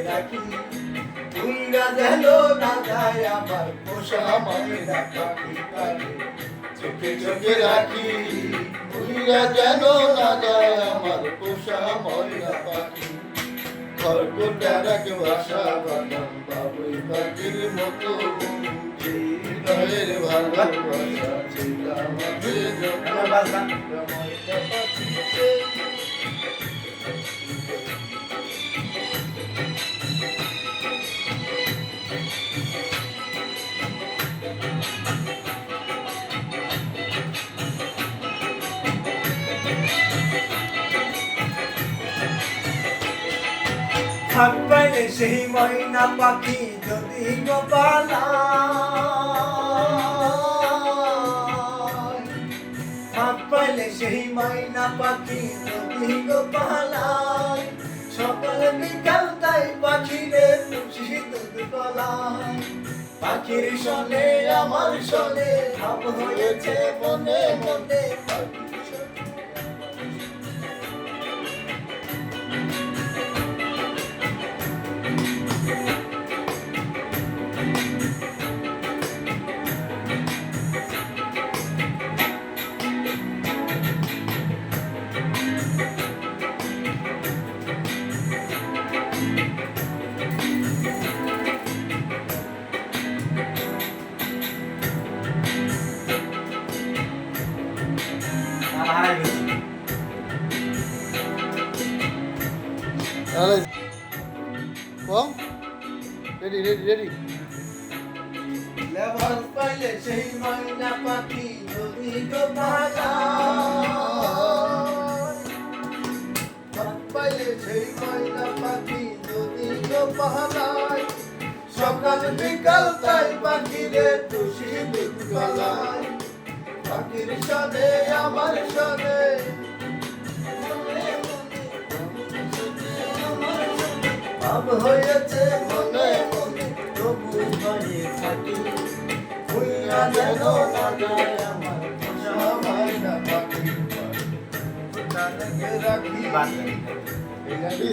রাখি উইরা যেন না যায় আমার পোষা ময়না পাখি পাখি চোখে চোখে রাখি উইরা যেন না যায় আমার পোষা ময়না পাখি খড়গোটার এক বাসা বানাম বাবুই পাখির মতো হৃদয়ের ভালোবাসা ছিল আমাদের ময়না পাখিতে ফাঁক পাইলে সেই ময়না পাখি যদি গোপালায় ফাঁক পাইলে সেই ময়না পাখি যদি গোপালায় সকাল বিকাল তাই পাখিরে খুশি দুধ গলায় পাখির শোনে আমার শোনে ভাব হয়েছে মনে মনে রেডি রেডি রেডি লেবার পাইলে সেই ময়না পাখি যদি গোপালায় পাইলে সেই ময়না পাখি যদি গোপালায় সকাল বিকাল তাই পাখিরে খুশি দুধ গলায় পাখির শোনে আমার শোনে ভাব হয়েছে মনে মনে তবু ভয়ে থাকি ভুইয়া যেন না যায় আমার পোষা ময়না পাখি রাখি